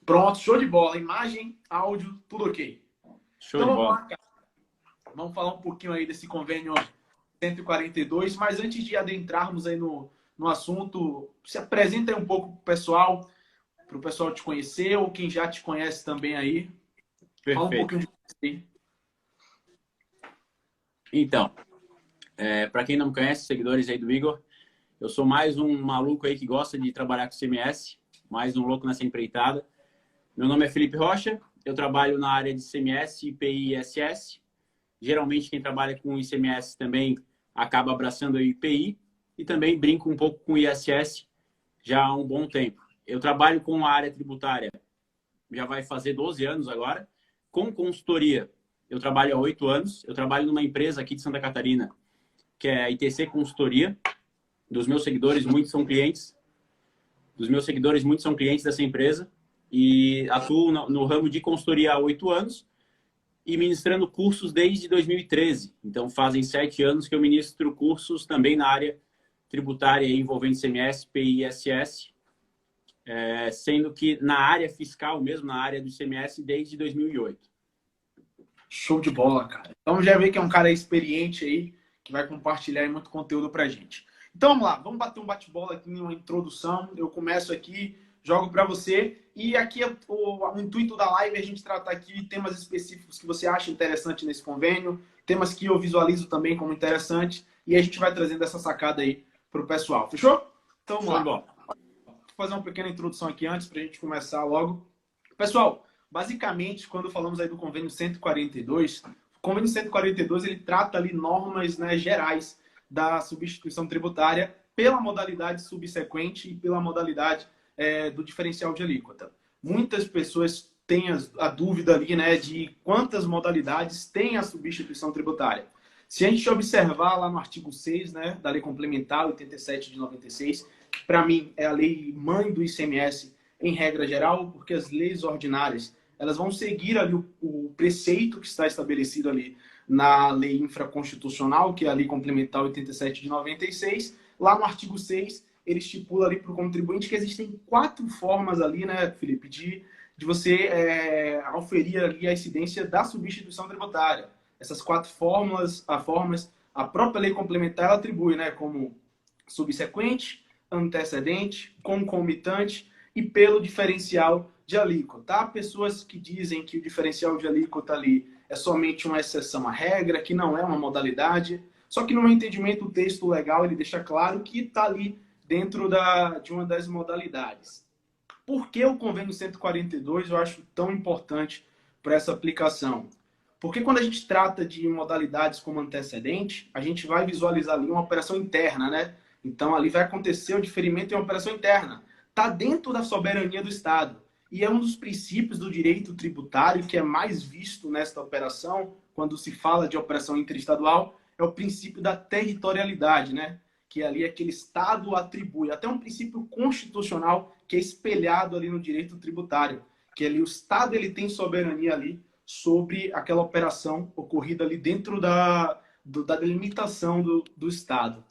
Pronto, show de bola. Imagem, áudio, tudo ok. Show de bola. Cara. Vamos falar um pouquinho aí desse convênio 142, mas antes de adentrarmos aí no assunto, se apresenta aí um pouco para o pessoal te conhecer, ou quem já te conhece também aí. Perfeito. Fala um pouquinho de você. Então, para quem não me conhece, seguidores aí do Igor, eu sou mais um maluco aí que gosta de trabalhar com CMS, mais um louco nessa empreitada. Meu nome é Felipe Rocha, eu trabalho na área de CMS, IPI e ISS. Geralmente quem trabalha com ICMS também acaba abraçando o IPI e também brinco um pouco com o ISS já há um bom tempo. Eu trabalho com a área tributária, já vai fazer 12 anos agora, com consultoria. Eu trabalho há 8 anos, eu trabalho numa empresa aqui de Santa Catarina, que é a ITC Consultoria. Dos meus seguidores, muitos são clientes. Dessa empresa e atuo no ramo de consultoria há 8 anos e ministrando cursos desde 2013. Então, fazem 7 anos que eu ministro cursos também na área tributária envolvendo ICMS, PI e ISS, sendo que na área fiscal mesmo, na área do ICMS, desde 2008. Show de bola, cara. Então já vê que é um cara experiente aí, que vai compartilhar aí muito conteúdo pra gente. Então vamos lá, vamos bater um bate-bola aqui, uma introdução. Eu começo aqui, jogo para você. E aqui o intuito da live é a gente tratar aqui temas específicos que você acha interessante nesse convênio, temas que eu visualizo também como interessante, e a gente vai trazendo essa sacada aí pro pessoal. Fechou? Então vamos lá. Vou fazer uma pequena introdução aqui antes para a gente começar logo. Pessoal, basicamente, quando falamos aí do convênio 142, o convênio 142 ele trata ali normas, né, gerais da substituição tributária pela modalidade subsequente e pela modalidade do diferencial de alíquota. Muitas pessoas têm a dúvida ali, né, de quantas modalidades tem a substituição tributária. Se a gente observar lá no artigo 6, né, da Lei Complementar 87 de 96, que para mim é a lei mãe do ICMS em regra geral, porque as leis ordinárias elas vão seguir ali o preceito que está estabelecido ali na lei infraconstitucional, que é a Lei Complementar 87 de 96. Lá no artigo 6, ele estipula ali para o contribuinte que existem 4 formas ali, né, Felipe, de você auferir ali a incidência da substituição tributária. Essas 4 formas, a própria lei complementar ela atribui, né, como subsequente, antecedente, concomitante e pelo diferencial de alíquota. Tá? Pessoas que dizem que o diferencial de alíquota ali é somente uma exceção à regra, que não é uma modalidade. Só que no meu entendimento o texto legal ele deixa claro que está ali dentro de uma das modalidades. Por que o convênio 142 eu acho tão importante para essa aplicação? Porque quando a gente trata de modalidades como antecedente, a gente vai visualizar ali uma operação interna, né? Então ali vai acontecer o diferimento em uma operação interna. Está dentro da soberania do Estado. E é um dos princípios do direito tributário que é mais visto nesta operação, quando se fala de operação interestadual, é o princípio da territorialidade, né? Que ali aquele Estado atribui. Até um princípio constitucional que é espelhado ali no direito tributário, que ali o Estado ele tem soberania ali sobre aquela operação ocorrida ali dentro da delimitação do Estado.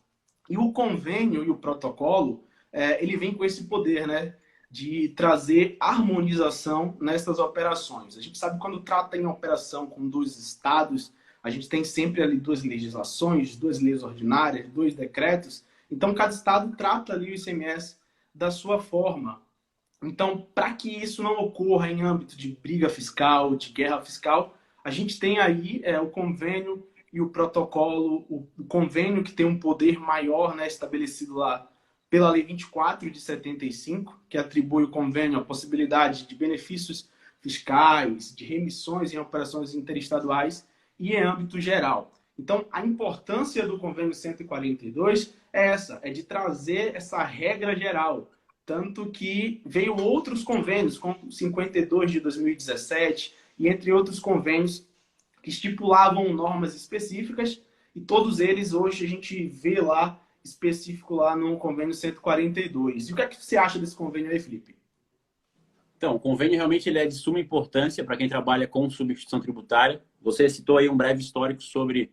E o convênio e o protocolo, ele vem com esse poder, né? De trazer harmonização nessas operações. A gente sabe que quando trata em operação com 2 estados, a gente tem sempre ali 2 legislações, 2 leis ordinárias, 2 decretos. Então, cada estado trata ali o ICMS da sua forma. Então, para que isso não ocorra em âmbito de briga fiscal, de guerra fiscal, a gente tem aí o convênio e o protocolo, o convênio que tem um poder maior, né, estabelecido lá pela Lei 24 de 75, que atribui o convênio a possibilidade de benefícios fiscais, de remissões em operações interestaduais e em âmbito geral. Então, a importância do convênio 142 é essa, é de trazer essa regra geral. Tanto que veio outros convênios, como o 52 de 2017, e entre outros convênios que estipulavam normas específicas, e todos eles hoje a gente vê lá específico lá no convênio 142. E o que é que você acha desse convênio aí, Felipe? Então, o convênio realmente ele é de suma importância para quem trabalha com substituição tributária. Você citou aí um breve histórico sobre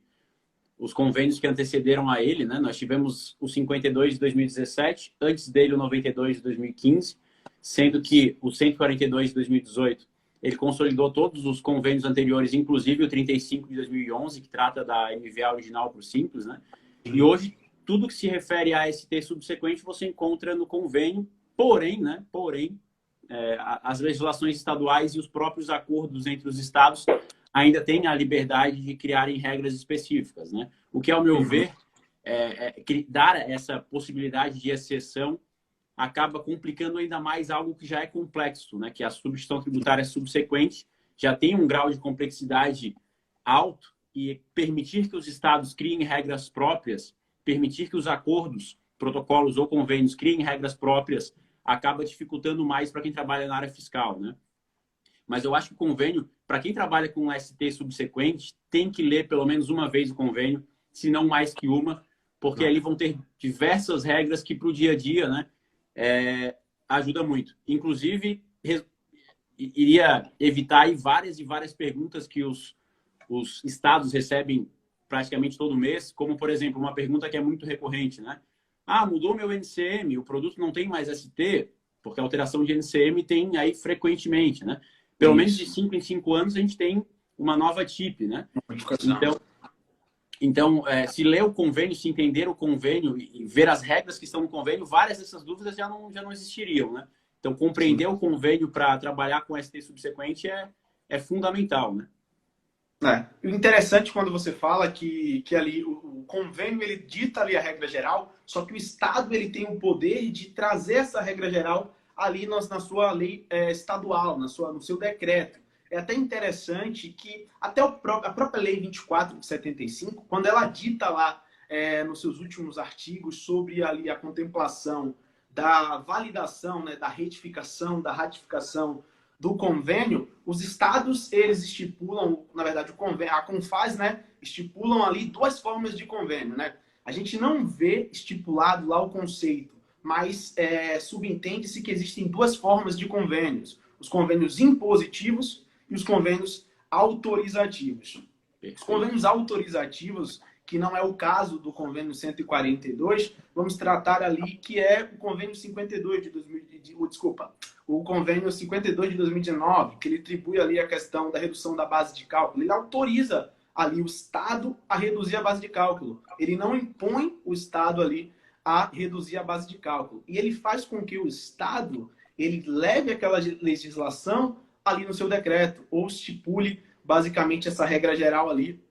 os convênios que antecederam a ele, né? Nós tivemos o 52 de 2017, antes dele o 92 de 2015. sendo que o 142 de 2018 ele consolidou todos os convênios anteriores, inclusive o 35 de 2011, que trata da MVA original para o Simples, né? E hoje, tudo que se refere a ST subsequente você encontra no convênio, porém, as legislações estaduais e os próprios acordos entre os estados ainda têm a liberdade de criarem regras específicas, né? O que, ao meu ver, dar essa possibilidade de exceção acaba complicando ainda mais algo que já é complexo, né? Que a substituição tributária subsequente já tem um grau de complexidade alto e permitir que os estados criem regras próprias, permitir que os acordos, protocolos ou convênios criem regras próprias, acaba dificultando mais para quem trabalha na área fiscal, né? Mas eu acho que o convênio, para quem trabalha com ST subsequente, tem que ler pelo menos uma vez o convênio, se não mais que uma, porque ali vão ter diversas regras que para o dia a dia, né? Ajuda muito. Inclusive, iria evitar aí várias e várias perguntas que os estados recebem praticamente todo mês, como, por exemplo, uma pergunta que é muito recorrente, né? Ah, mudou meu NCM, o produto não tem mais ST, porque a alteração de NCM tem aí frequentemente, né? Pelo menos de 5 em 5 anos a gente tem uma nova TIP, né? Então, se ler o convênio, se entender o convênio e ver as regras que estão no convênio, várias dessas dúvidas já não existiriam, né? Então, compreender o convênio para trabalhar com ST subsequente é fundamental, né? O interessante quando você fala que ali o convênio ele dita ali a regra geral, só que o Estado ele tem o poder de trazer essa regra geral ali na sua lei estadual, no seu decreto. É até interessante que até a própria Lei 24 de 75, quando ela dita lá nos seus últimos artigos sobre ali a contemplação da validação, né, da retificação, da ratificação do convênio, os estados, eles estipulam, na verdade, a Confaz, né, estipulam ali duas formas de convênio, né? A gente não vê estipulado lá o conceito, mas subentende-se que existem duas formas de convênios. Os convênios impositivos e os convênios autorizativos. Os convênios autorizativos, que não é o caso do convênio 142, vamos tratar ali que é o convênio 52 de 2000, o convênio 52 de 2019, que ele atribui ali a questão da redução da base de cálculo. Ele autoriza ali o Estado a reduzir a base de cálculo. Ele não impõe o Estado ali a reduzir a base de cálculo. E ele faz com que o Estado ele leve aquela legislação ali no seu decreto, ou estipule basicamente essa regra geral ali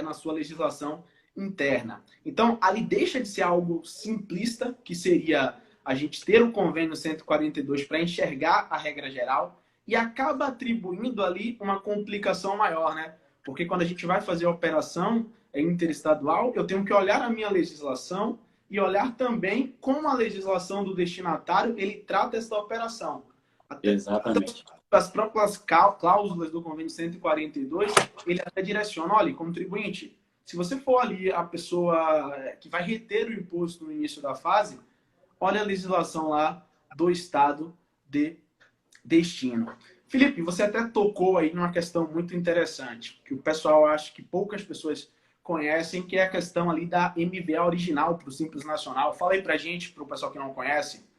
na sua legislação interna. Então, ali deixa de ser algo simplista, que seria a gente ter o convênio 142 para enxergar a regra geral, e acaba atribuindo ali uma complicação maior, né? Porque quando a gente vai fazer a operação interestadual, eu tenho que olhar a minha legislação e olhar também como a legislação do destinatário ele trata essa operação. Exatamente. As próprias cláusulas do convênio 142, ele até direciona, olha, contribuinte, se você for ali a pessoa que vai reter o imposto no início da fase, olha a legislação lá do estado de destino. Felipe, você até tocou aí numa questão muito interessante, que o pessoal acha que poucas pessoas conhecem, que é a questão ali da MVA original para o Simples Nacional. Fala aí pra gente, para o pessoal que não conhece,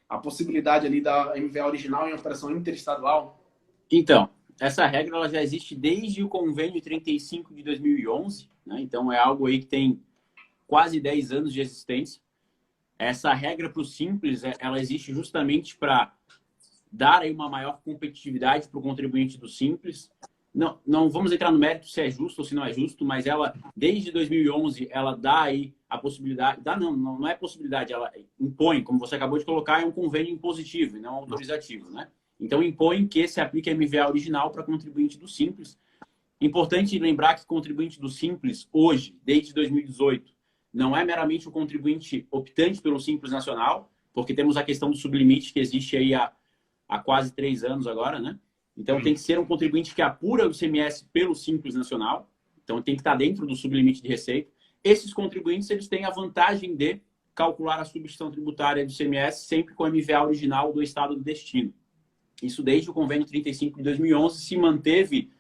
a possibilidade ali da MVA original em operação interestadual. Então, essa regra ela já existe desde o convênio 35 de 2011, né? Então é algo aí que tem quase 10 anos de existência. Essa regra para o Simples, ela existe justamente para dar aí uma maior competitividade para o contribuinte do Simples. Não vamos entrar no mérito se é justo ou se não é justo, mas ela, desde 2011, ela dá aí a possibilidade... Não é possibilidade, ela impõe, como você acabou de colocar, é um convênio impositivo e não autorizativo, né? Então, impõe que se aplique a MVA original para contribuinte do Simples. Importante lembrar que contribuinte do Simples, hoje, desde 2018, não é meramente o contribuinte optante pelo Simples Nacional, porque temos a questão do sublimite que existe aí há quase 3 anos agora, né? Então, tem que ser um contribuinte que apura o ICMS pelo Simples Nacional. Então, tem que estar dentro do sublimite de receita. Esses contribuintes, eles têm a vantagem de calcular a substituição tributária do ICMS sempre com a MVA original do estado do destino. Isso desde o convênio 35 de 2011 se manteve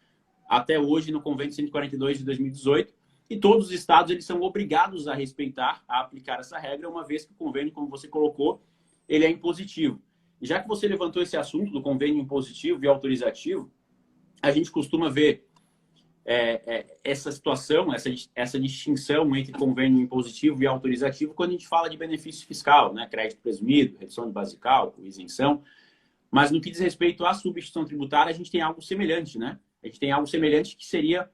até hoje no convênio 142 de 2018. E todos os estados eles são obrigados a respeitar, a aplicar essa regra, uma vez que o convênio, como você colocou, ele é impositivo. já que você levantou esse assunto do convênio impositivo e autorizativo, a gente costuma ver essa situação, essa distinção entre convênio impositivo e autorizativo quando a gente fala de benefício fiscal, né? Crédito presumido, redução de base de cálculo, isenção. Mas no que diz respeito à substituição tributária, a gente tem algo semelhante, né? A gente tem algo semelhante que seria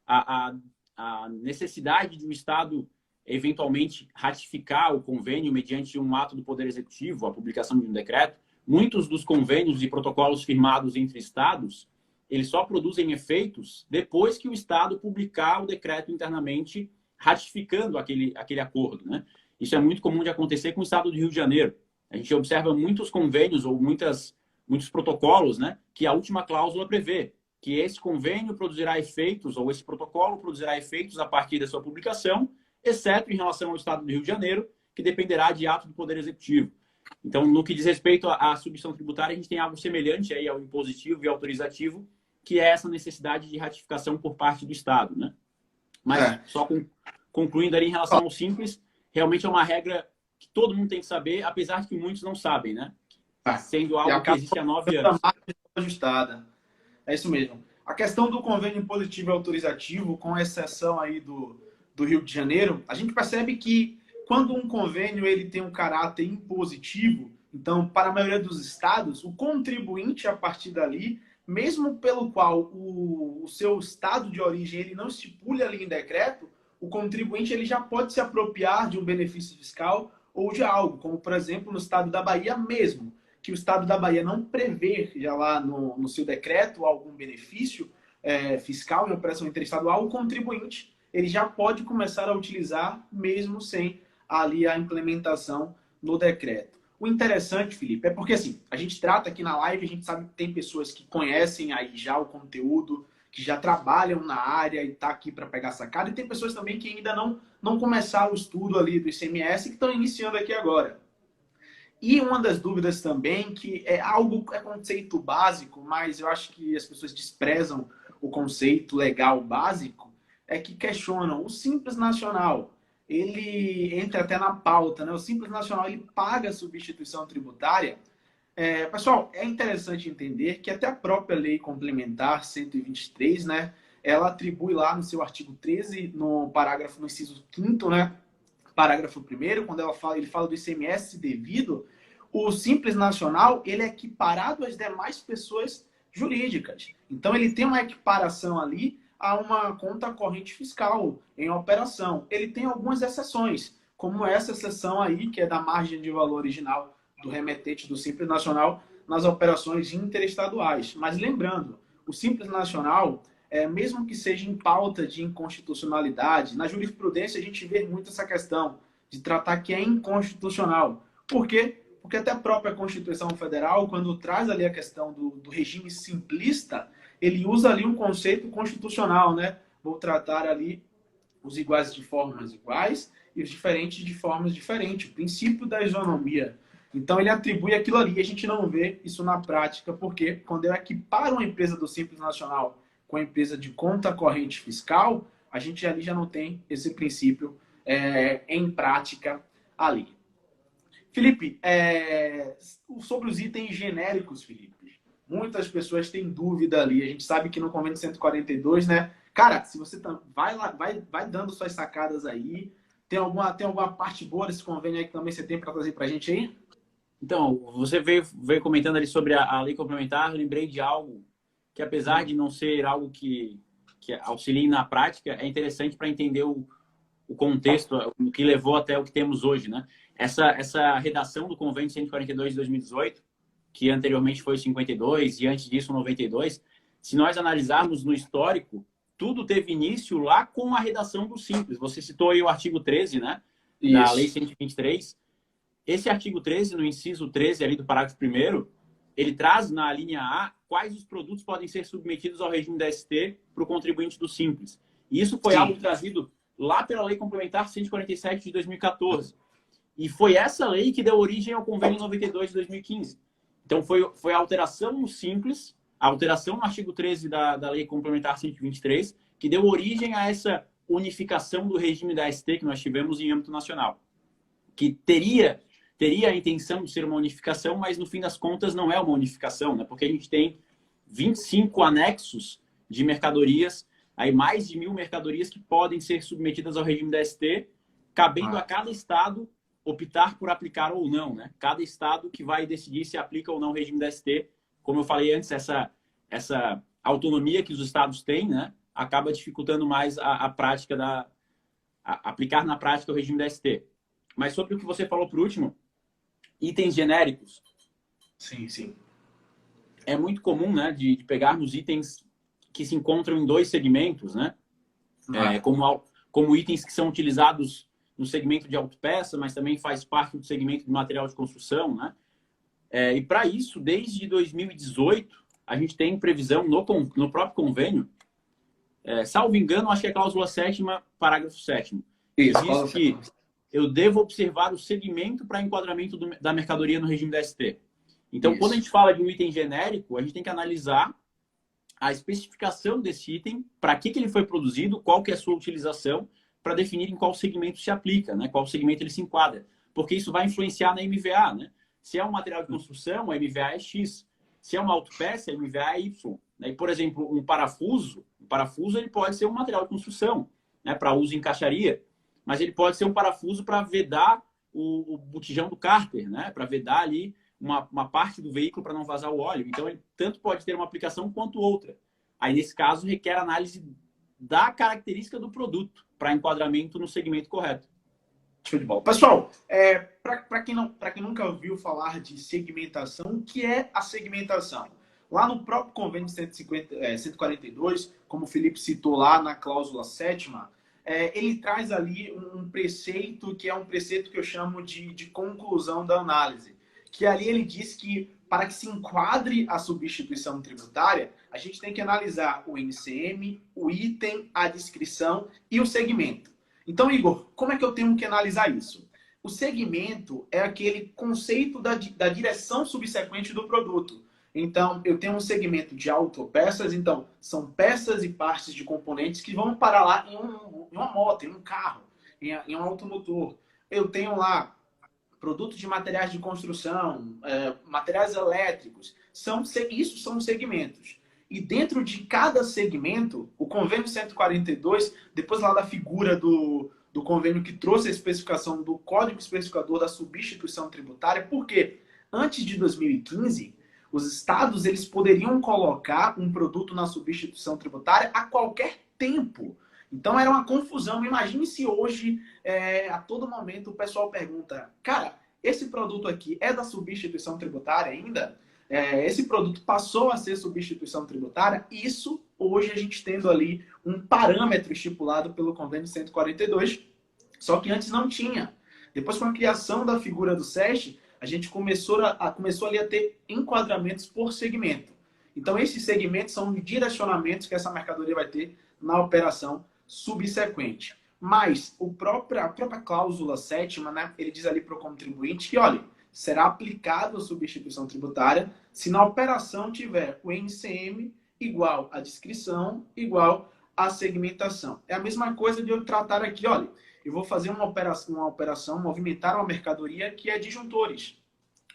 a necessidade de o Estado eventualmente ratificar o convênio mediante um ato do Poder Executivo, a publicação de um decreto. Muitos dos convênios e protocolos firmados entre Estados, eles só produzem efeitos depois que o Estado publicar o decreto internamente ratificando aquele acordo, né? Isso é muito comum de acontecer com o Estado do Rio de Janeiro. A gente observa muitos convênios ou muitos protocolos, né, que a última cláusula prevê que esse convênio produzirá efeitos, ou esse protocolo produzirá efeitos a partir da sua publicação, exceto em relação ao Estado do Rio de Janeiro, que dependerá de ato do Poder Executivo. Então, no que diz respeito à substituição tributária, a gente tem algo semelhante aí ao impositivo e autorizativo, que é essa necessidade de ratificação por parte do Estado, né? Mas, só concluindo ali em relação ao simples, realmente é uma regra que todo mundo tem que saber, apesar de que muitos não sabem, né? Sendo algo que existe há 9 anos. Ajustada. É isso mesmo. A questão do convênio impositivo e autorizativo, com exceção aí do Rio de Janeiro, a gente percebe que quando um convênio ele tem um caráter impositivo, então, para a maioria dos estados, o contribuinte, a partir dali, mesmo pelo qual o seu estado de origem ele não estipule ali em decreto, o contribuinte ele já pode se apropriar de um benefício fiscal ou de algo, como, por exemplo, no estado da Bahia mesmo, que o estado da Bahia não prevê já lá no seu decreto algum benefício fiscal em operação interestadual, o contribuinte ele já pode começar a utilizar mesmo sem ali a implementação no decreto. O interessante, Felipe, é porque assim, a gente trata aqui na live, a gente sabe que tem pessoas que conhecem aí já o conteúdo, que já trabalham na área e tá aqui para pegar sacada, e tem pessoas também que ainda não começaram o estudo ali do ICMS e que estão iniciando aqui agora. E uma das dúvidas também, que é conceito básico, mas eu acho que as pessoas desprezam o conceito legal básico, é que questionam o Simples Nacional. Ele entra até na pauta, né? O Simples Nacional ele paga a substituição tributária. Pessoal, é interessante entender que até a própria Lei Complementar 123, né? Ela atribui lá no seu artigo 13, no inciso 5º, né? Parágrafo 1º, quando ele fala do ICMS devido, o Simples Nacional ele é equiparado às demais pessoas jurídicas. Então, ele tem uma equiparação ali a uma conta corrente fiscal em operação. Ele tem algumas exceções, como essa exceção aí, que é da margem de valor original do remetente do Simples Nacional nas operações interestaduais. Mas lembrando, o Simples Nacional, mesmo que seja em pauta de inconstitucionalidade, na jurisprudência a gente vê muito essa questão de tratar que é inconstitucional. Por quê? Porque até a própria Constituição Federal, quando traz ali a questão do regime simplista, ele usa ali um conceito constitucional, né? Vou tratar ali os iguais de formas iguais e os diferentes de formas diferentes. O princípio da isonomia. Então, ele atribui aquilo ali e a gente não vê isso na prática, porque quando eu equiparo uma empresa do Simples Nacional com a empresa de conta corrente fiscal, a gente ali já não tem esse princípio em prática ali. Felipe, sobre os itens genéricos, Felipe, muitas pessoas têm dúvida ali. A gente sabe que no convênio 142, né? Cara, se você vai lá, vai dando suas sacadas aí. Tem alguma parte boa desse convênio aí que também você tem para trazer para a gente aí? Então, você veio comentando ali sobre a lei complementar, eu lembrei de algo que, apesar de não ser algo que auxilie na prática, é interessante para entender o contexto, o que levou até o que temos hoje, né? Essa redação do convênio 142 de 2018, que anteriormente foi 52 e antes disso 92, se nós analisarmos no histórico, tudo teve início lá com a redação do Simples. Você citou aí o artigo 13, né? Da Lei 123. Esse artigo 13, no inciso 13 ali do parágrafo 1º, ele traz na linha A quais os produtos podem ser submetidos ao regime da ST para o contribuinte do Simples. E isso foi algo trazido lá pela Lei Complementar 147 de 2014. E foi essa lei que deu origem ao Convênio 92 de 2015. Então, foi a alteração no Simples, a alteração no artigo 13 da Lei Complementar 123, que deu origem a essa unificação do regime da ST que nós tivemos em âmbito nacional. Que teria teria a intenção de ser uma unificação, mas no fim das contas não é uma unificação, né? Porque a gente tem 25 anexos de mercadorias, aí mais de 1.000 mercadorias que podem ser submetidas ao regime da ST, cabendo a cada estado optar por aplicar ou não, né? Cada estado que vai decidir se aplica ou não o regime da ST. Como eu falei antes, essa autonomia que os estados têm, né, acaba dificultando mais a prática aplicar na prática o regime da ST. Mas sobre o que você falou por último, itens genéricos. Sim, sim. É muito comum, né, de pegarmos itens que se encontram em dois segmentos, né? Como itens que são utilizados no segmento de autopeça, mas também faz parte do segmento de material de construção, né? E para isso, desde 2018, a gente tem previsão no próprio convênio, salvo engano, acho que é a cláusula 7ª, parágrafo 7º, que diz que eu devo observar o segmento para enquadramento da mercadoria no regime da ST. Então, quando a gente fala de um item genérico, a gente tem que analisar a especificação desse item, para que ele foi produzido, qual que é a sua utilização, para definir em qual segmento se aplica, né? Qual segmento ele se enquadra. Porque isso vai influenciar na MVA, né? Se é um material de construção, a MVA é X. Se é uma autopeça, a MVA é Y. Né? E, por exemplo, um parafuso ele pode ser um material de construção, né? Para uso em caixaria, mas ele pode ser um parafuso para vedar o botijão do cárter, né? Para vedar ali uma parte do veículo para não vazar o óleo. Então, ele tanto pode ter uma aplicação quanto outra. Aí, nesse caso, requer análise da característica do produto para enquadramento no segmento correto. Show de bola. Pessoal, para quem nunca ouviu falar de segmentação, o que é a segmentação? Lá no próprio convênio 142, como o Felipe citou lá na cláusula 7ª, ele traz ali um preceito, que é um preceito que eu chamo de conclusão da análise. Que ali ele diz que para que se enquadre a substituição tributária, a gente tem que analisar o NCM, o item, a descrição e o segmento. Então, Igor, como é que eu tenho que analisar isso? O segmento é aquele conceito da direção subsequente do produto. Então, eu tenho um segmento de autopeças, então, são peças e partes de componentes que vão parar lá em uma moto, em um carro, em um automotor. Eu tenho lá produtos de materiais de construção, materiais elétricos. Isso são segmentos. E dentro de cada segmento, o convênio 142, depois lá da figura do convênio que trouxe a especificação do código especificador da substituição tributária, porque antes de 2015, os estados eles poderiam colocar um produto na substituição tributária a qualquer tempo. Então era uma confusão. Imagine se hoje, a todo momento, o pessoal pergunta, cara, esse produto aqui é da substituição tributária ainda? Esse produto passou a ser substituição tributária? Isso, hoje, a gente tendo ali um parâmetro estipulado pelo convênio 142, só que antes não tinha. Depois, com a criação da figura do SEST, a gente começou ali a ter enquadramentos por segmento. Então, esses segmentos são direcionamentos que essa mercadoria vai ter na operação subsequente. Mas a própria cláusula 7ª, né, ele diz ali para o contribuinte que, olha, será aplicado a substituição tributária se na operação tiver o NCM igual à descrição, igual à segmentação. É a mesma coisa de eu tratar aqui, olha, eu vou fazer uma operação, movimentar uma mercadoria que é disjuntores.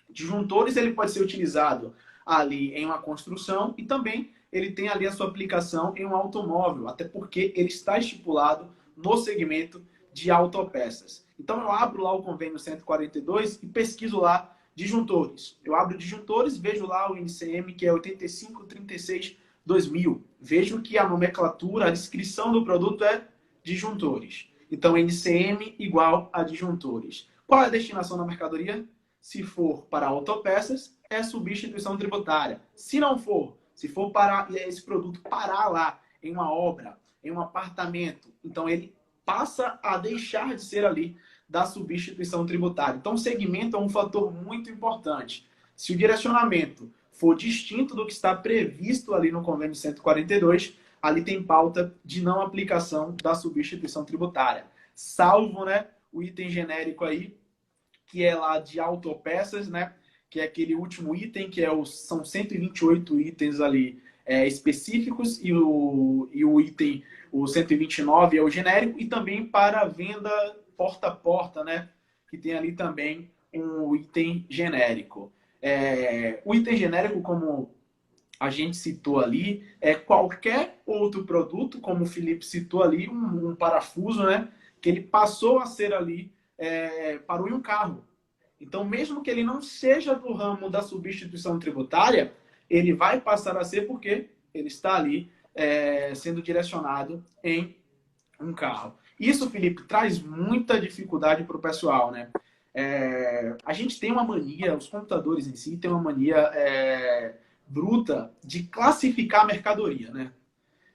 Disjuntores, ele pode ser utilizado ali em uma construção e também ele tem ali a sua aplicação em um automóvel, até porque ele está estipulado no segmento de autopeças. Então, eu abro lá o convênio 142 e pesquiso lá disjuntores. Eu abro disjuntores, vejo lá o NCM, que é 8536/2000. Vejo que a nomenclatura, a descrição do produto é disjuntores. Então, NCM igual a disjuntores. Qual é a destinação da mercadoria? Se for para autopeças, é substituição tributária. Se não for, se for para esse produto parar lá em uma obra, em um apartamento, então ele passa a deixar de ser ali da substituição tributária. Então, o segmento é um fator muito importante. Se o direcionamento for distinto do que está previsto ali no convênio 142, ali tem pauta de não aplicação da substituição tributária. Salvo, né, o item genérico aí, que é lá de autopeças, né, que é aquele último item, que são 128 itens ali específicos, e o item, o 129 é o genérico, e também para venda porta a porta, né, que tem ali também um item genérico. O item genérico, como a gente citou ali, é qualquer outro produto, como o Felipe citou ali, um parafuso, né? Que ele passou a ser ali, parou em um carro. Então, mesmo que ele não seja do ramo da substituição tributária, ele vai passar a ser porque ele está ali sendo direcionado em um carro. Isso, Felipe, traz muita dificuldade para o pessoal, né? A gente tem uma mania, os computadores em si têm uma mania bruta de classificar a mercadoria, né?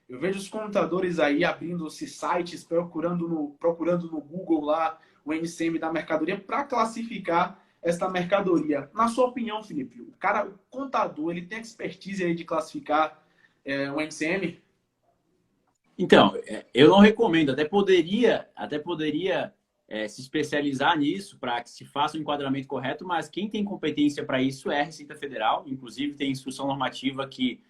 Eu vejo os computadores aí abrindo-se sites, procurando no Google lá o NCM da mercadoria para classificar esta mercadoria. Na sua opinião, Felipe, o contador, ele tem expertise aí de classificar o NCM? Então, eu não recomendo. Até poderia se especializar nisso para que se faça o enquadramento correto, mas quem tem competência para isso é a Receita Federal. Inclusive, tem instrução normativa que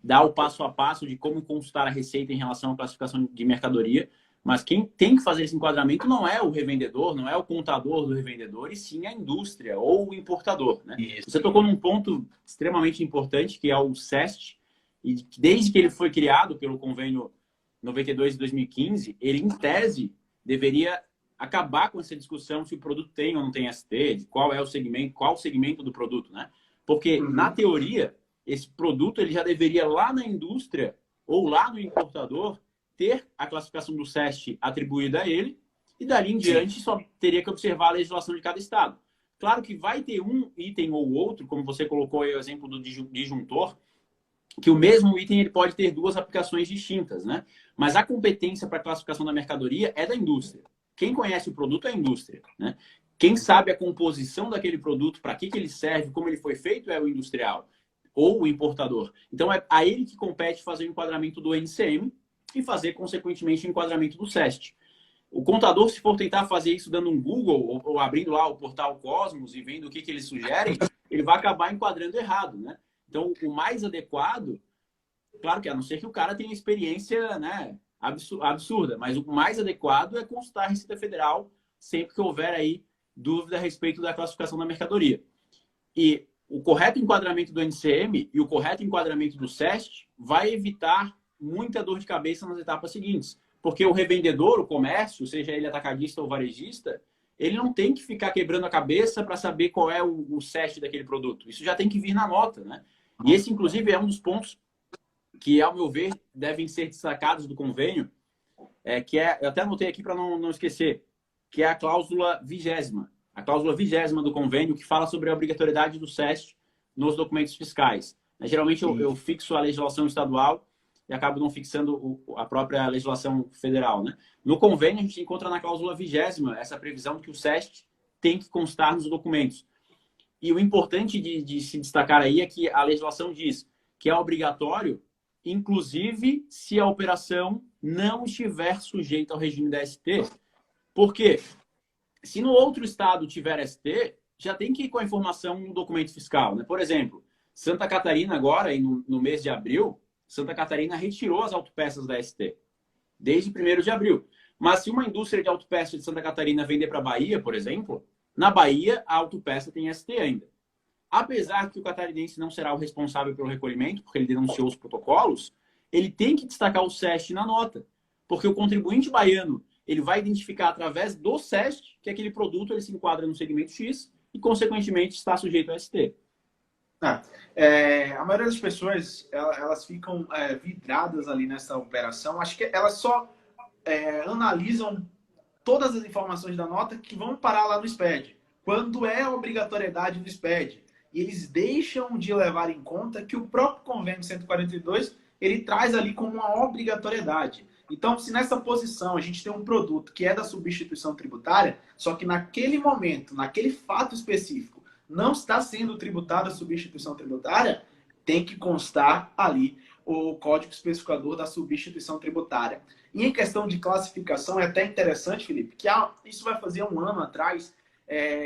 dá o passo a passo de como consultar a Receita em relação à classificação de mercadoria. Mas quem tem que fazer esse enquadramento não é o revendedor, não é o contador do revendedor, e sim a indústria ou o importador, né? Você tocou num ponto extremamente importante, que é o SEST, e desde que ele foi criado pelo convênio 92 de 2015, ele, em tese, deveria acabar com essa discussão se o produto tem ou não tem ST, de qual é o segmento, qual o segmento do produto, né? Porque, na teoria, esse produto ele já deveria lá na indústria ou lá no importador ter a classificação do SEST atribuída a ele, e dali em diante só teria que observar a legislação de cada estado. Claro que vai ter um item ou outro, como você colocou aí o exemplo do disjuntor, que o mesmo item ele pode ter duas aplicações distintas, né? Mas a competência para a classificação da mercadoria é da indústria. Quem conhece o produto é a indústria, né? Quem sabe a composição daquele produto, para que ele serve, como ele foi feito, é o industrial ou o importador. Então é a ele que compete fazer o enquadramento do NCM e fazer, consequentemente, o enquadramento do SEST. O contador, se for tentar fazer isso dando um Google ou abrindo lá o portal Cosmos e vendo o que eles sugerem, ele vai acabar enquadrando errado, né? Então, o mais adequado, claro que a não ser que o cara tenha experiência, né, absurda, mas o mais adequado é consultar a Receita Federal sempre que houver aí dúvida a respeito da classificação da mercadoria. E o correto enquadramento do NCM e o correto enquadramento do SEST vai evitar muita dor de cabeça nas etapas seguintes. Porque o revendedor, o comércio, seja ele atacadista ou varejista, ele não tem que ficar quebrando a cabeça para saber qual é o SEST daquele produto. Isso já tem que vir na nota, né? E esse, inclusive, é um dos pontos que, ao meu ver, devem ser destacados do convênio, eu até anotei aqui para não esquecer, que é a cláusula 20ª. A cláusula 20ª do convênio, que fala sobre a obrigatoriedade do SEST nos documentos fiscais. Geralmente, eu fixo a legislação estadual e acabo não fixando a própria legislação federal, né? No convênio, a gente encontra na cláusula 20ª essa previsão de que o SEST tem que constar nos documentos. E o importante de se destacar aí é que a legislação diz que é obrigatório, inclusive se a operação não estiver sujeita ao regime da ST. Por quê? Se no outro estado tiver ST, já tem que ir com a informação no documento fiscal, né? Por exemplo, Santa Catarina agora, no mês de abril, Santa Catarina retirou as autopeças da ST, desde 1º de abril. Mas se uma indústria de autopeça de Santa Catarina vender para a Bahia, por exemplo, na Bahia a autopeça tem ST ainda. Apesar que o catarinense não será o responsável pelo recolhimento, porque ele denunciou os protocolos, ele tem que destacar o SEST na nota. Porque o contribuinte baiano ele vai identificar através do SEST que aquele produto ele se enquadra no segmento X e, consequentemente, está sujeito ao ST. A maioria das pessoas elas ficam vidradas ali nessa operação. Acho que elas só analisam todas as informações da nota que vão parar lá no SPED, quando é a obrigatoriedade do SPED. E eles deixam de levar em conta que o próprio convênio 142 ele traz ali como uma obrigatoriedade. Então, se nessa posição a gente tem um produto que é da substituição tributária, só que naquele momento, naquele fato específico, não está sendo tributada a substituição tributária, tem que constar ali o código especificador da substituição tributária. E em questão de classificação, é até interessante, Felipe, que isso vai fazer um ano atrás,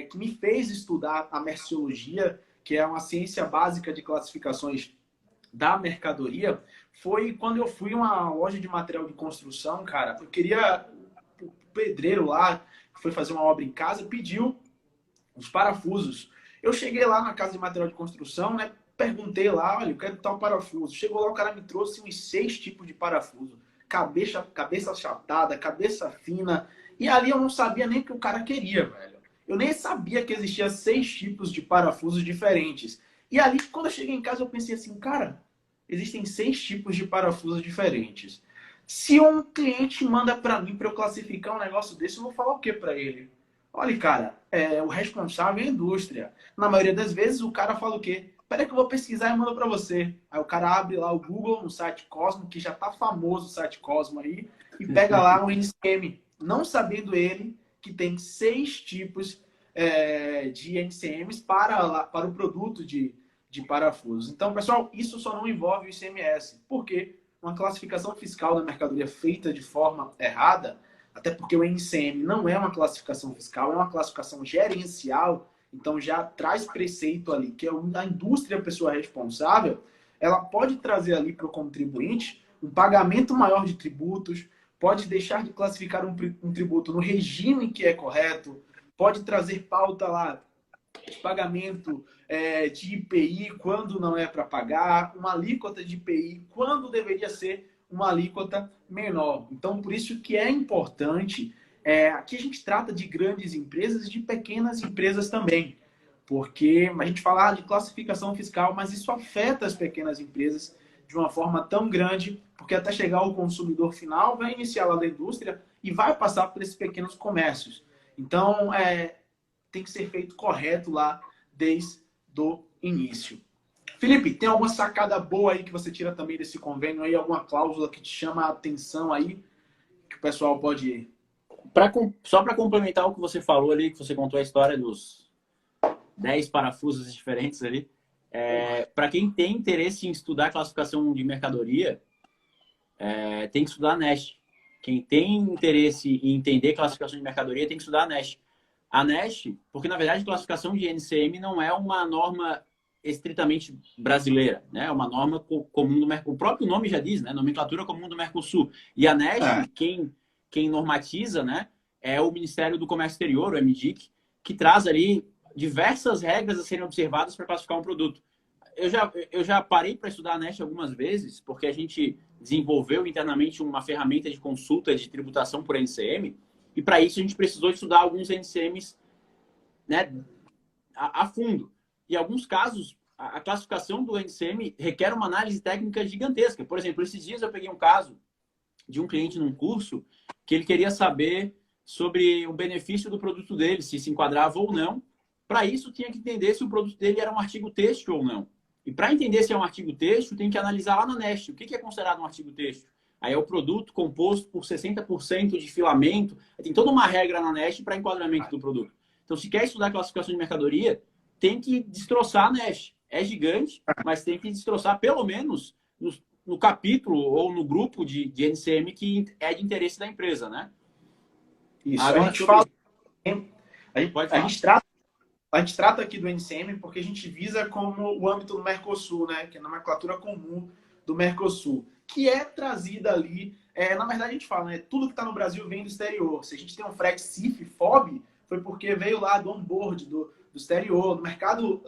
que me fez estudar a merceologia, que é uma ciência básica de classificações da mercadoria, foi quando eu fui a uma loja de material de construção, cara. Eu queria... O pedreiro lá, que foi fazer uma obra em casa, pediu os parafusos. Eu cheguei lá na casa de material de construção, né? Perguntei lá, olha, eu quero tal parafuso. Chegou lá, o cara me trouxe uns 6 tipos de parafuso. Cabeça achatada, cabeça fina. E ali eu não sabia nem o que o cara queria, velho. Eu nem sabia que existia 6 tipos de parafusos diferentes. E ali, quando eu cheguei em casa, eu pensei assim, cara, existem 6 tipos de parafusos diferentes. Se um cliente manda para mim para eu classificar um negócio desse, eu vou falar o que para ele? Olha, cara, o responsável é a indústria. Na maioria das vezes, o cara fala o quê? Espera que eu vou pesquisar e mando para você. Aí o cara abre lá o Google, no site Cosmo, que já tá famoso o site Cosmo aí, e pega lá um NCM, não sabendo ele que tem 6 tipos de NCMs para o produto de parafusos. Então, pessoal, isso só não envolve o ICMS. Por quê? Uma classificação fiscal da mercadoria feita de forma errada, até porque o NCM não é uma classificação fiscal, é uma classificação gerencial, então já traz preceito ali, que é a indústria, a pessoa responsável, ela pode trazer ali para o contribuinte um pagamento maior de tributos, pode deixar de classificar um tributo no regime que é correto, pode trazer pauta lá de pagamento de IPI quando não é para pagar, uma alíquota de IPI quando deveria ser uma alíquota menor. Então, por isso que é importante, aqui a gente trata de grandes empresas e de pequenas empresas também, porque a gente fala de classificação fiscal, mas isso afeta as pequenas empresas de uma forma tão grande, porque até chegar ao consumidor final, vai iniciar lá da indústria e vai passar por esses pequenos comércios. Então, tem que ser feito correto lá desde o início. Felipe, tem alguma sacada boa aí que você tira também desse convênio aí? Alguma cláusula que te chama a atenção aí? Que o pessoal pode... Só para complementar o que você falou ali, que você contou a história dos 10 parafusos diferentes ali. Para quem tem interesse em estudar classificação de mercadoria, tem que estudar a NEST. Quem tem interesse em entender classificação de mercadoria tem que estudar a NEST. A NEST, porque na verdade classificação de NCM não é uma norma estritamente brasileira, né? É uma norma comum do Mercosul. O próprio nome já diz, né? Nomenclatura comum do Mercosul. E a NEST, quem normatiza, né? É o Ministério do Comércio Exterior, o MDIC, que traz ali diversas regras a serem observadas para classificar um produto. Eu já parei para estudar a NEST algumas vezes, porque a gente desenvolveu internamente uma ferramenta de consulta de tributação por NCM, e para isso a gente precisou estudar alguns NCMs, né, a fundo. Em alguns casos, a classificação do NCM requer uma análise técnica gigantesca. Por exemplo, esses dias eu peguei um caso de um cliente num curso que ele queria saber sobre o benefício do produto dele, se enquadrava ou não. Para isso, tinha que entender se o produto dele era um artigo têxtil ou não. E para entender se é um artigo têxtil, tem que analisar lá na NEST. O que é considerado um artigo têxtil? Aí é o produto composto por 60% de filamento. Tem toda uma regra na NEST para enquadramento do produto. Então, se quer estudar classificação de mercadoria, tem que destroçar a NEST. É gigante, mas tem que destroçar pelo menos no capítulo ou no grupo de NCM que é de interesse da empresa, né? Isso. Agora, a gente trata aqui do NCM porque a gente visa como o âmbito do Mercosul, né? Que é a nomenclatura comum do Mercosul, que é trazida ali. Na verdade, a gente fala, né? Tudo que está no Brasil vem do exterior. Se a gente tem um frete CIF, FOB, foi porque veio lá do onboard, do exterior. No mercado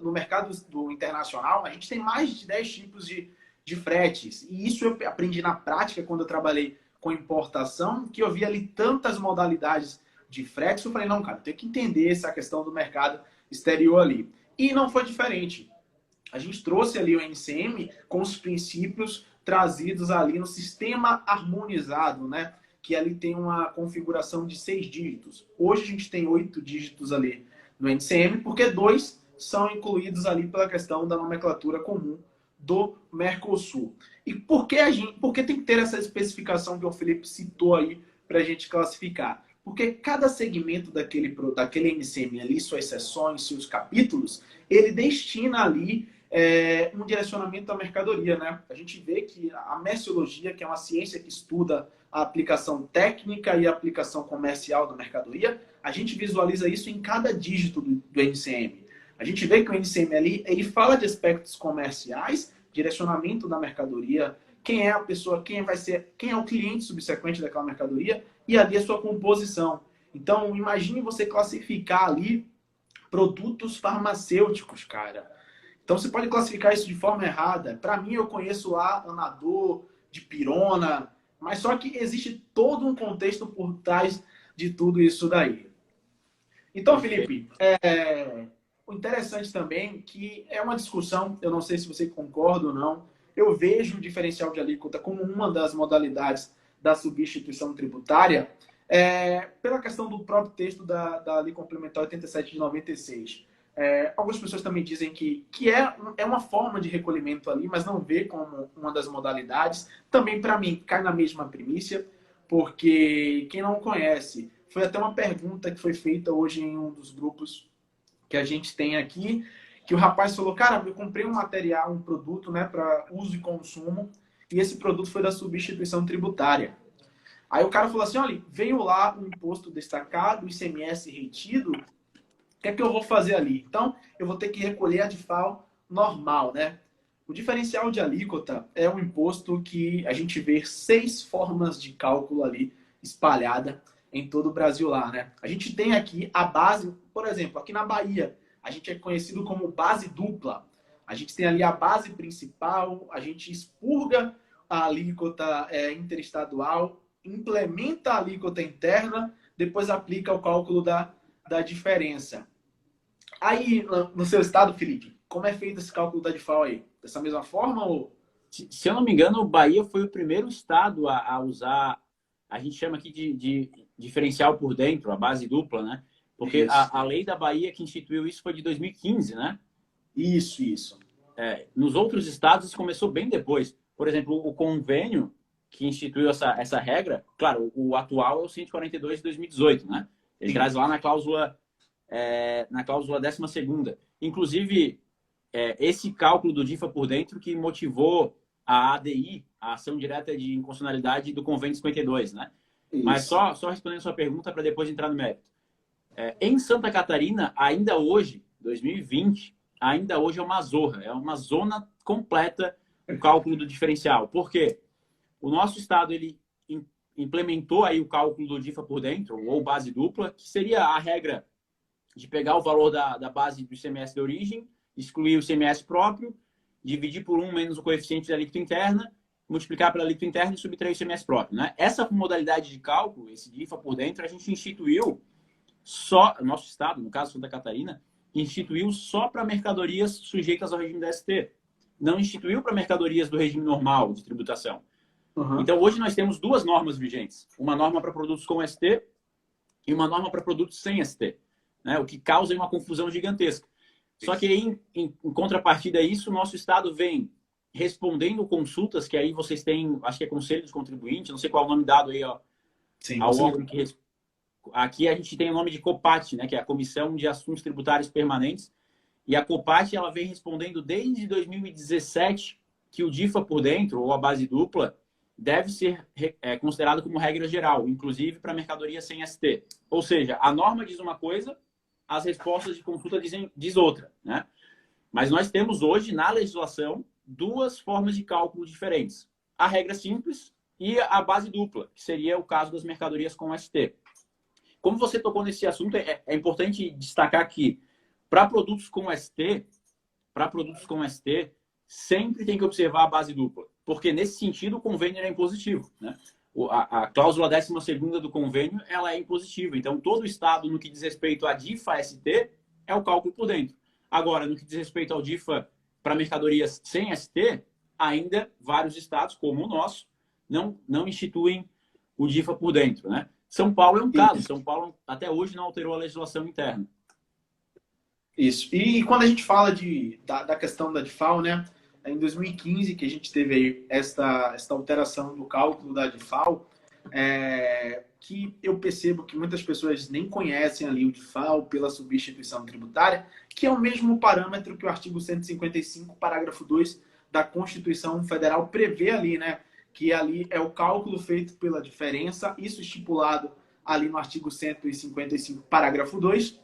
do internacional, a gente tem mais de 10 tipos de fretes. E isso eu aprendi na prática quando eu trabalhei com importação, que eu vi ali tantas modalidades de fretes, eu falei, não, cara, tem que entender essa questão do mercado exterior ali. E não foi diferente. A gente trouxe ali o NCM com os princípios trazidos ali no sistema harmonizado, né? Que ali tem uma configuração de 6 dígitos. Hoje a gente tem 8 dígitos ali no NCM, porque 2 são incluídos ali pela questão da nomenclatura comum do Mercosul. E por que tem que ter essa especificação que o Felipe citou aí para a gente classificar? Porque cada segmento daquele NCM ali, suas seções, seus capítulos, ele destina ali um direcionamento da mercadoria, né? A gente vê que a merceologia, que é uma ciência que estuda a aplicação técnica e a aplicação comercial da mercadoria, a gente visualiza isso em cada dígito do NCM. A gente vê que o NCM ali, ele fala de aspectos comerciais, direcionamento da mercadoria, quem é a pessoa, quem é o cliente subsequente daquela mercadoria e ali a sua composição. Então, imagine você classificar ali produtos farmacêuticos, cara. Então você pode classificar isso de forma errada. Para mim, eu conheço lá Anador, Dipirona, mas só que existe todo um contexto por trás de tudo isso daí. Então, Perfeito. Felipe, o interessante também que é uma discussão, eu não sei se você concorda ou não, eu vejo o diferencial de alíquota como uma das modalidades da substituição tributária, pela questão do próprio texto da Lei Complementar 87 de 96. Algumas pessoas também dizem que é uma forma de recolhimento ali, mas não vê como uma das modalidades. Também, para mim, cai na mesma primícia, porque quem não conhece, foi até uma pergunta que foi feita hoje em um dos grupos que a gente tem aqui, que o rapaz falou, cara, eu comprei um material, um produto, né, para uso e consumo, e esse produto foi da substituição tributária. Aí o cara falou assim, olha, veio lá um imposto destacado, o ICMS retido, o que é que eu vou fazer ali? Então, eu vou ter que recolher a DIFAL normal, né? O diferencial de alíquota é um imposto que a gente vê 6 formas de cálculo ali espalhada em todo o Brasil lá, né? A gente tem aqui a base, por exemplo, aqui na Bahia, a gente é conhecido como base dupla. A gente tem ali a base principal, a gente expurga a alíquota interestadual, implementa a alíquota interna, depois aplica o cálculo da diferença. Aí, no seu estado, Felipe, como é feito esse cálculo da DIFAL aí? Dessa mesma forma ou... Se eu não me engano, o Bahia foi o primeiro estado a usar, a gente chama aqui de diferencial por dentro, a base dupla, né? Porque Isso. a lei da Bahia que instituiu isso foi de 2015, né? Isso. Nos outros estados isso começou bem depois. Por exemplo, o convênio que instituiu essa regra, claro, o atual é o 142 de 2018, né? Ele Sim. traz lá na cláusula 12ª. Inclusive, esse cálculo do DIFA por dentro que motivou a ADI, a ação direta de inconstitucionalidade do convênio 52, né? Mas Isso. só respondendo a sua pergunta para depois entrar no mérito. Em Santa Catarina, ainda hoje, 2020, ainda hoje é uma zona completa o cálculo do diferencial. Por quê? O nosso estado ele implementou aí o cálculo do DIFA por dentro, ou base dupla, que seria a regra de pegar o valor da base do ICMS de origem, excluir o ICMS próprio, dividir por 1 menos o coeficiente da alíquota interna, multiplicar pela alíquota interna e subtrair o ICMS próprio. Né? Essa modalidade de cálculo, esse DIFA por dentro, a gente instituiu só, o nosso estado, no caso Santa Catarina, instituiu só para mercadorias sujeitas ao regime da ST. Não instituiu para mercadorias do regime normal de tributação. Uhum. Então, hoje nós temos 2 normas vigentes. Uma norma para produtos com ST e uma norma para produtos sem ST. Né? O que causa uma confusão gigantesca. Só que aí, em contrapartida a isso, o nosso Estado vem respondendo consultas, que aí vocês têm, acho que é Conselho dos Contribuintes, não sei qual é o nome dado aí ó, Sim, ao órgão que... Aqui a gente tem o nome de COPAT, né, que é a Comissão de Assuntos Tributários Permanentes. E a COPAT ela vem respondendo desde 2017 que o DIFA por dentro, ou a base dupla, deve ser considerado como regra geral, inclusive para mercadoria sem ST. Ou seja, a norma diz uma coisa, as respostas de consulta diz outra. Né? Mas nós temos hoje, na legislação, 2 formas de cálculo diferentes. A regra simples e a base dupla, que seria o caso das mercadorias com ST. Como você tocou nesse assunto, é importante destacar que para produtos com ST, sempre tem que observar a base dupla, porque nesse sentido o convênio é impositivo. Né? A cláusula 12ª do convênio ela é impositiva. Então, todo o Estado, no que diz respeito à DIFA-ST, é o cálculo por dentro. Agora, no que diz respeito ao DIFA para mercadorias sem ST, ainda vários estados, como o nosso, não instituem o DIFA por dentro. Né? São Paulo é um caso. São Paulo, até hoje, não alterou a legislação interna. Isso. E quando a gente fala da questão da DIFAL, né? Em 2015, que a gente teve aí esta alteração do cálculo da DIFAL, que eu percebo que muitas pessoas nem conhecem ali o DIFAL pela substituição tributária, que é o mesmo parâmetro que o artigo 155, parágrafo 2 da Constituição Federal prevê ali, né? Que ali é o cálculo feito pela diferença, isso estipulado ali no artigo 155, parágrafo 2.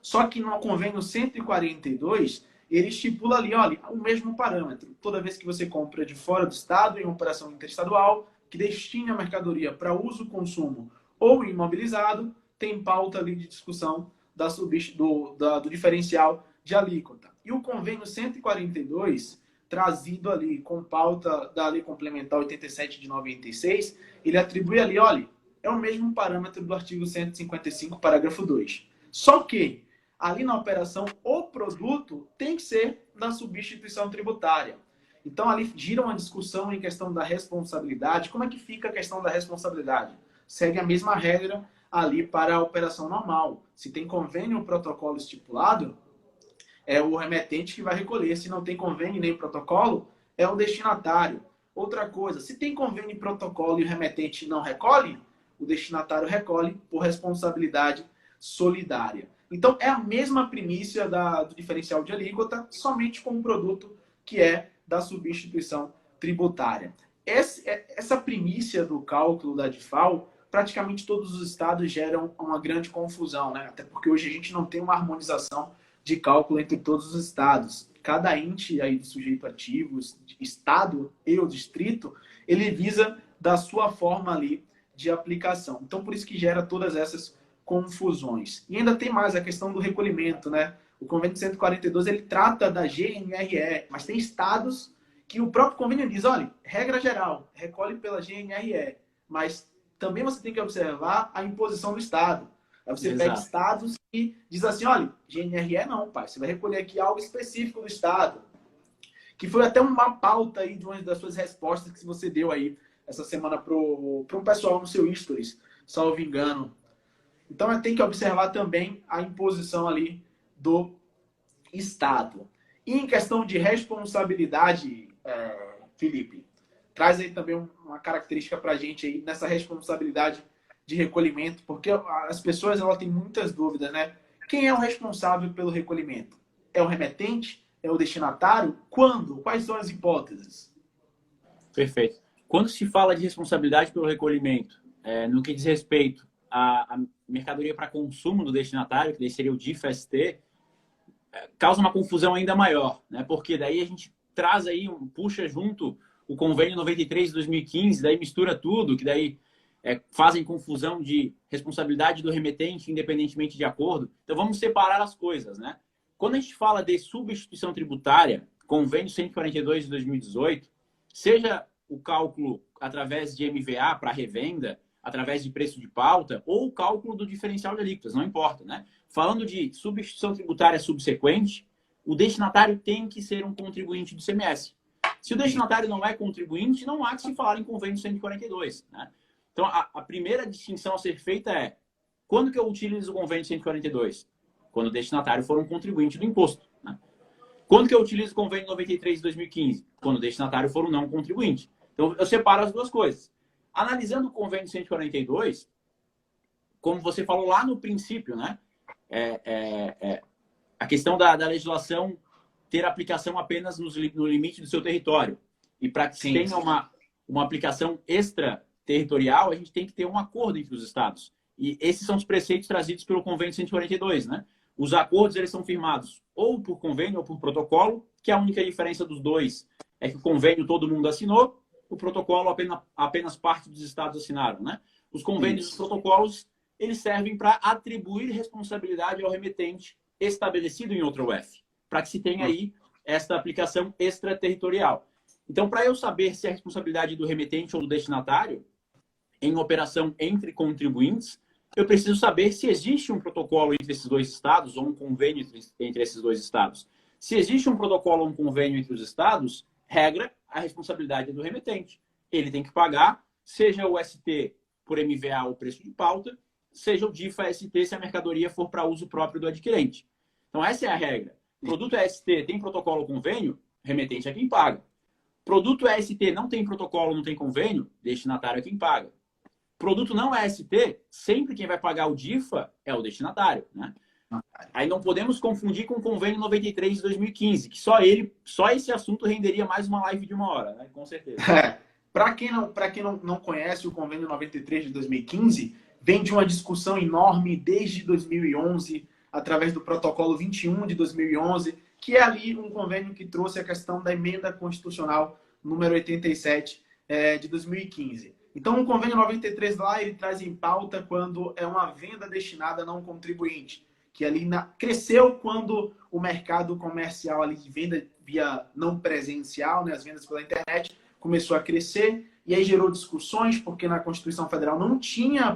Só que no convênio 142, ele estipula ali, olha, o mesmo parâmetro. Toda vez que você compra de fora do estado, em operação interestadual, que destine a mercadoria para uso, consumo ou imobilizado, tem pauta ali de discussão do diferencial de alíquota. E o convênio 142, trazido ali com pauta da Lei Complementar 87 de 96, ele atribui ali, olha, é o mesmo parâmetro do artigo 155, parágrafo 2. Só que, ali na operação, o produto tem que ser da substituição tributária. Então, ali gira uma discussão em questão da responsabilidade. Como é que fica a questão da responsabilidade? Segue a mesma regra ali para a operação normal. Se tem convênio ou protocolo estipulado, é o remetente que vai recolher. Se não tem convênio nem protocolo, é o destinatário. Outra coisa, se tem convênio e protocolo e o remetente não recolhe, o destinatário recolhe por responsabilidade solidária. Então, é a mesma primícia do diferencial de alíquota, somente com um produto que é da substituição tributária. Essa primícia do cálculo da DIFAL, praticamente todos os estados geram uma grande confusão, né? Até porque hoje a gente não tem uma harmonização de cálculo entre todos os estados. Cada ente aí do sujeito ativo, estado e o distrito, ele visa da sua forma ali de aplicação. Então, por isso que gera todas essas confusões. E ainda tem mais a questão do recolhimento, né? O convênio 142, ele trata da GNRE, mas tem estados que o próprio convênio diz, olha, regra geral, recolhe pela GNRE, mas também você tem que observar a imposição do estado. Aí você pega estados e diz assim, olha, GNRE não, pai, você vai recolher aqui algo específico do estado, que foi até uma pauta aí de uma das suas respostas que você deu aí essa semana para um pessoal no seu Stories, salvo engano. Então, tem que observar também a imposição ali do Estado. E em questão de responsabilidade, Felipe, traz aí também uma característica para a gente aí nessa responsabilidade de recolhimento, porque as pessoas têm muitas dúvidas, né? Quem é o responsável pelo recolhimento? É o remetente? É o destinatário? Quando? Quais são as hipóteses? Perfeito. Quando se fala de responsabilidade pelo recolhimento, no que diz respeito à mercadoria para consumo do destinatário, que daí seria o DIF-ST, causa uma confusão ainda maior, né? Porque daí a gente traz aí, puxa junto o convênio 93 de 2015, daí mistura tudo, que daí fazem confusão de responsabilidade do remetente independentemente de acordo. Então vamos separar as coisas, né? Quando a gente fala de substituição tributária, convênio 142 de 2018, seja o cálculo através de MVA para revenda, através de preço de pauta, ou o cálculo do diferencial de alíquotas, não importa, né? Falando de substituição tributária subsequente, o destinatário tem que ser um contribuinte do CMS. Se o destinatário não é contribuinte, não há que se falar em convênio 142, né? Então, a primeira distinção a ser feita é, quando que eu utilizo o convênio 142? Quando o destinatário for um contribuinte do imposto, né? Quando que eu utilizo o convênio 93 de 2015? Quando o destinatário for um não contribuinte. Então, eu separo as duas coisas. Analisando o convênio 142, como você falou lá no princípio, né? A questão da legislação ter aplicação apenas no limite do seu território. E para que se tenha uma aplicação extraterritorial, a gente tem que ter um acordo entre os estados. E esses são os preceitos trazidos pelo convênio 142, né? Os acordos, eles são firmados ou por convênio ou por protocolo, que a única diferença dos dois é que o convênio todo mundo assinou, o protocolo apenas parte dos estados assinaram, né? Os convênios e os protocolos, eles servem para atribuir responsabilidade ao remetente estabelecido em outra UF, para que se tenha aí esta aplicação extraterritorial. Então, para eu saber se é a responsabilidade do remetente ou do destinatário em operação entre contribuintes, eu preciso saber se existe um protocolo entre esses dois estados ou um convênio entre esses dois estados. Se existe um protocolo ou um convênio entre os estados, regra, a responsabilidade é do remetente. Ele tem que pagar, seja o ST por MVA ou preço de pauta, seja o DIFA-ST se a mercadoria for para uso próprio do adquirente. Então, essa é a regra. Produto ST tem protocolo ou convênio, remetente é quem paga. Produto ST não tem protocolo, não tem convênio, destinatário é quem paga. Produto não é ST, sempre quem vai pagar o DIFA é o destinatário, né? Aí não podemos confundir com o convênio 93 de 2015, que só esse assunto renderia mais uma live de 1 hora, né? Com certeza. Para quem não conhece o convênio 93 de 2015, vem de uma discussão enorme desde 2011, através do protocolo 21 de 2011, que é ali um convênio que trouxe a questão da emenda constitucional número 87 de 2015. Então, o convênio 93 lá, ele traz em pauta quando é uma venda destinada a não contribuinte, que ali cresceu quando o mercado comercial ali de venda via não presencial, né, as vendas pela internet, começou a crescer, e aí gerou discussões, porque na Constituição Federal não tinha